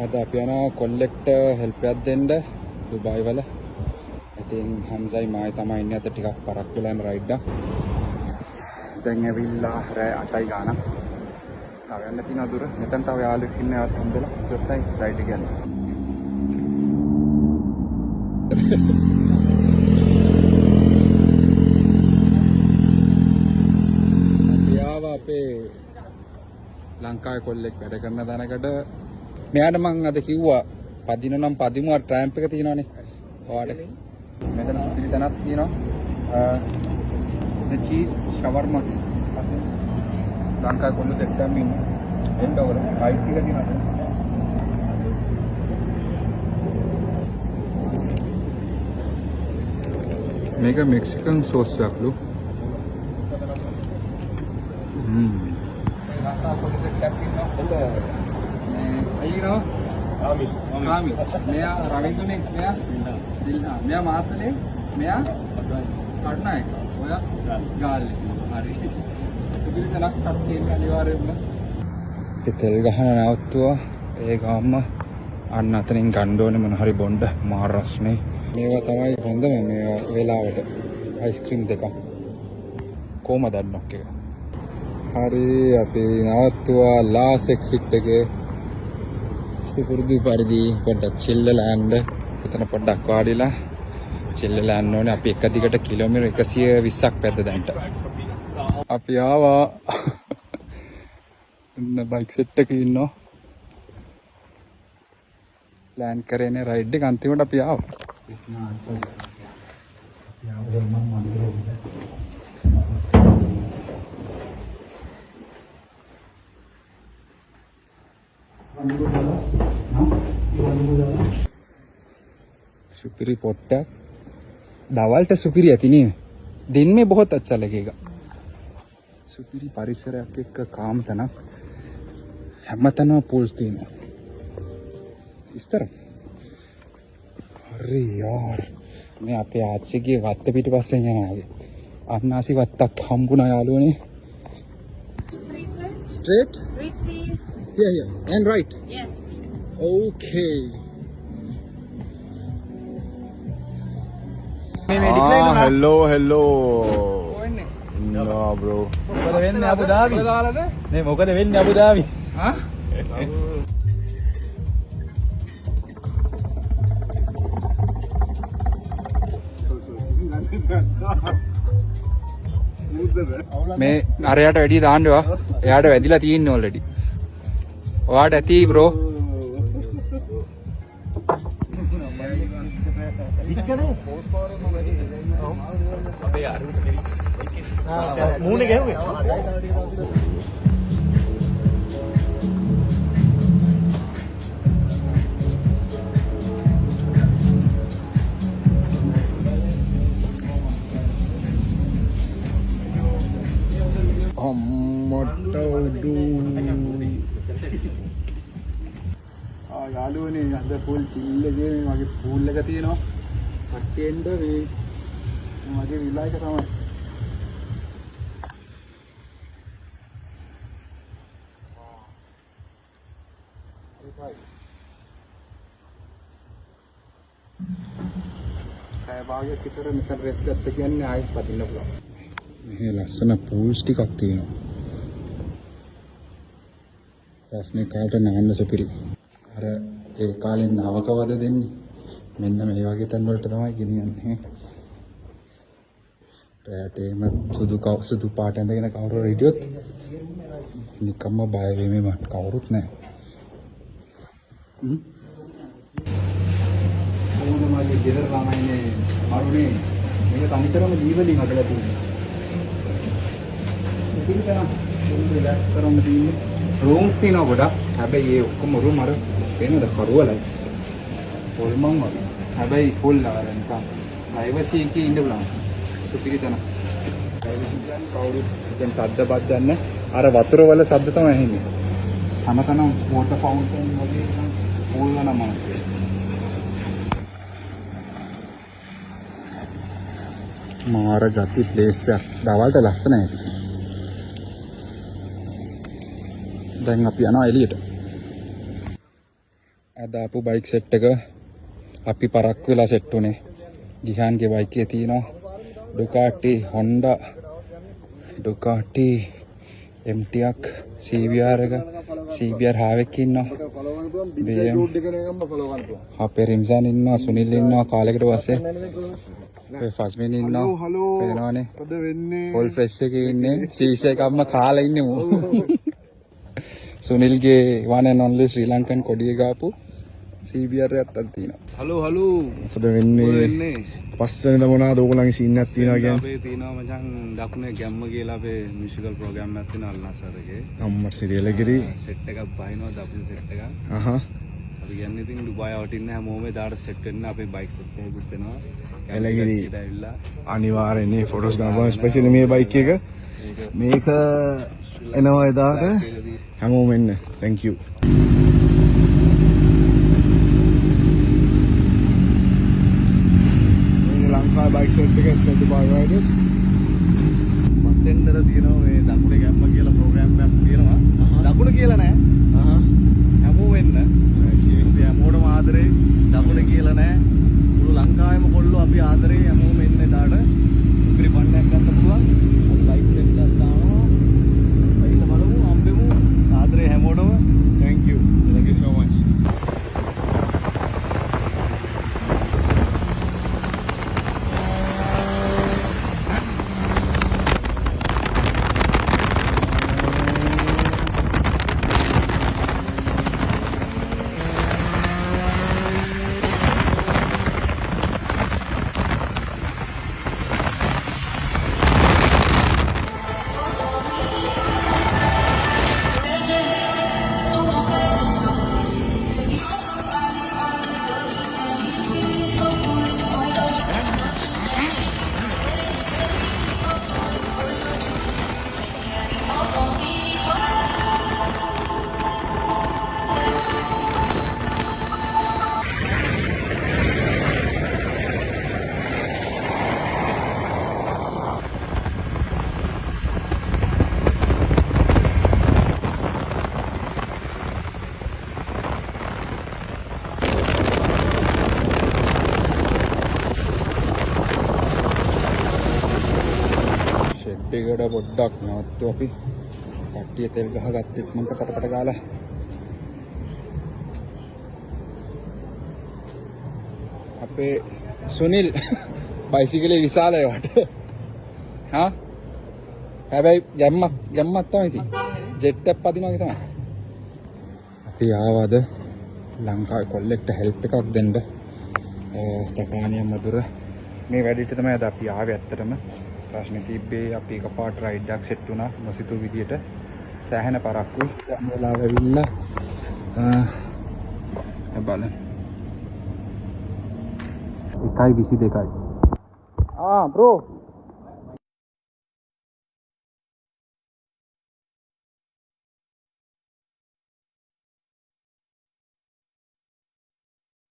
අද අපි යනවා කොල්ලෙක්ට හෙල්ප් එකක් දෙන්න දුබායි වල. ඉතින් හම්සයි මායි තමයි ඉන්නේ අද ටිකක් පරක්කු වෙලා යන රයිඩ් එක. දැන් ඇවිල්ලා රෑ 8යි ගානක්. තව යන්න තියෙන දුර. මෙතන තව යාළුවෙක් ඉන්නවත් හම්බෙලා ඉස්සයි රයිඩ් එක යන්න. අපේ ලංකාවේ කොල්ලෙක් වැඩ කරන තැනකට මෙයාට මම අද කිව්වා පදින නම් පදිමු අර ට්‍රැම්ප් එක තියෙනවනේ. ඔයාට මෙතන සුපිරි තැනක් තියෙනවා. the cheese shawarma ලංකාවේ කොල්ල සෙට් එකක් ඉන්නේ. එන්න ඕන රයිට් එක තියෙනවා. මේක මෙක්සිකන් සෝස් එකලු. Ayino? Kami. Mea Ravindune, Mea Dilna. Mea Matale, Mea Padnaik. Oya Gali. Hari. Subiri tanak katten අනිවාර්යයෙන්ම. තෙල් ගහන නැවතුවා. ඒ ගාම්ම අන්න අතනින් ගන්න ඕනේ මොන හරි බොණ්ඩ මාර රස්නේ. මේවා තමයි හොඳම මේ වෙලාවට අයිස්ක්‍රීම් දෙක. කොහමද අන්නක් එක. hari අපි නවත්තුවා ලාස් එක්සිට් එකේ සුපුරුදු පරිදි පොඩ්ඩක් චිල්ල ලෑන්ඩ් එතන පොඩ්ඩක් වාඩිලා චිල්ල ලෑන්ඩ් ඕනේ. අපි එක දිගට කිලෝමීටර් 120ක් පැද්ද දැන්ට. අපි ආවා ඉන්න බයික් සෙට් එකේ ඉන්නවා. ප්ලෑන් කරේනේ රයිඩ් එක අන්තිමට අපි ආවා. सुपीरी पोट्टा दावाल्ट सुपीरी ඇති නේ दिन में बहुत अच्छा लगेगा. सुपीरी परिसरයක් එක්ක කාම තනක් හැමතැනම පූල්ස් තියෙනවා. इस तरफ अरे यार मैं අපේ ආච්චිගේ වත්ත පිටිපස්සෙන් යනවා. අන්නාසි වත්තක් හම්බුණා යාළුවනේ. Straight please. Yeah and right. Yes. Okay. hello. No bro. මොකද වෙන්නේ අබු ධාබි? නේ මොකද වෙන්නේ අබු ධාබි? හා? මේ අරයට වැඩි දාන්නවා. එයාට වැදිලා තියෙන්නේ ඔල්රෙඩි. ඔයාට ඇති බ්‍රෝ. මූණේ ගැහුවේ. අම්මට උඩු. යාළුවනේ අද ෆුල් චිල් එකේ මගේ පූල් එක තියෙනවා. කට්ටියෙන්ද මේ මගේ විලා එක තමයි. භාගයක් විතර මෙතන රෙස් ගත්ත කියන්නේ ආයෙත් පදින්න පුළුවන්. මේ ලස්සන පූල්ස් ටිකක් තියෙනවා. රස්නේ කාලට නාන්න සුපිරි. අර ඒ කාලේ නවකවද දෙන්නේ. මෙන්න මේ වගේ තැන් වලට තමයි ගෙනියන්නේ. රැටේම සුදු පාට ඇඳගෙන කවුරු හිටියොත් නිකම්ම බය වෙමි මට කවුරුත් නැහැ. මගේ ගෙදර ළමයිනේ මරුනේ මේක තනිකරම ජීවලින් හදලා තියෙනවා. ඉතින් රිලැක්ස් කරන්න තියෙන්නේ රූම්ස් තියෙනවා ගොඩක්. හැබැයි ඒ ඔක්කොම රූම් අර වෙනද කරුවලයි. පොල්මන් වගේ. හැබැයි ෆුල් අර නිකන් ප්‍රයිවසි එකේ ඉන්න බලන්න. සුපිරි තැන. ප්‍රයිවසි කියන්නේ කවුරුත් දැන් සද්ද බද්දන්න අර වතුර වල සද්ද තමයි ඇහෙන්නේ. හැමතැනම වෝටර් ෆවුන්ටන් වගේ පූල් වල නම. මාර ගති ප්ලේස් එක. දවල්ට ලස්සනයි. දැන් අපි යනවා එළියට. අද ආපු බයික් සෙට් එක අපි පරක්කු වෙලා සෙට් උනේ. ගිහාන්ගේ බයික් එකේ තියෙනවා Ducati Honda Ducati MT-ක් CBR එක CBR හාවෙක් ඉන්නවා. අපේ රිම්සන් ඉන්නවා, සුනිල් ඉන්නවා, කාලයකට පස්සේ අපේ ෆස්මින් ඉන්නවා. පේනවනේ. ෆුල් ෆ්‍රෙෂ් එකේ ඉන්නේ. සීස් එකක්ම කාලා ඉන්නේ මෝ. සුනිල්ගේ one and only Sri Lankan කොඩිය ගාපු CBR එකක් තියෙනවා. හලෝ මොකද වෙන්නේ පස්වෙනිද මොනවාද ඕගොල්ලන්ගේ සීන් එකක් තියෙනවා කියන්නේ අපේ තියෙනවා මචං දකුණේ ගැම්ම කියලා අපේ මියුසිකල් ප්‍රෝග්‍රෑම් එකක් තියෙනවා අල්නසර් එකේ අම්මට සිරියල් එකේදී සෙට් එකක් බහිනවා දකුණු සෙට් එකක් අපි කියන්නේ ඉතින් ඩුබායි වටින්න හැමෝම එදාට සෙට් වෙන්න අපේ බයික් සෙට් එකකුත් වෙනවා එළගිරි අනිවාර්යෙන් මේ ෆොටෝස් ගන්න ස්පෙෂලි මේ බයික් එක මේක එනවා එදාට හැමෝම එන්න thank you Lanka bike set එක සෙට් බයි රයිඩර්ස් මස්සෙන්දර තියෙනවා මේ දකුණේ ගැම්ම කියලා ප්‍රෝග්‍රෑම් එකක් තියෙනවා. දකුණ කියලා නෑ. හැමෝම වෙන්න. අපි හැමෝටම ආදරේ දකුණ කියලා නෑ. මුළු ලංකාවෙම කොල්ලෝ අපි ආදරේ හැමෝම එන්න එදාට සුපිරි පණ්ඩයක් ගන්න පුළුවන්. අපි බයික් සෙට් එකක් දානවා. බයිලා බලමු හම්බෙමු. ආදරේ හැමෝටම thank you so much එකට පොඩ්ඩක් නවත්තු අපි කට්ටිය තෙල් ගහගත්ත ඉක්මනට පටපට ගාලා අපේ සුනිල් බයිසිකලේ විශාලයි වට හැබැයි ගැම්මක් තමයි තියෙන්නේ ජෙට් එකක් පදිනවා වගේ තමයි අපි ආවද ලංකාවේ කොල්ලෙක්ට හෙල්ප් එකක් දෙන්න තකානිය මදුර මේ වැඩේට තමයි අද අපි ආවේ ඇත්තටම ප්‍රශ්න තිබ්බේ අපි එකපාරට රයිඩ් එකක් සෙට් වුණා නොසිතූ විදියට සෑහෙන පරක්කුයි දැන් වෙලාව ඇවිල්ලා බලන්න 1:22 බ්‍රෝ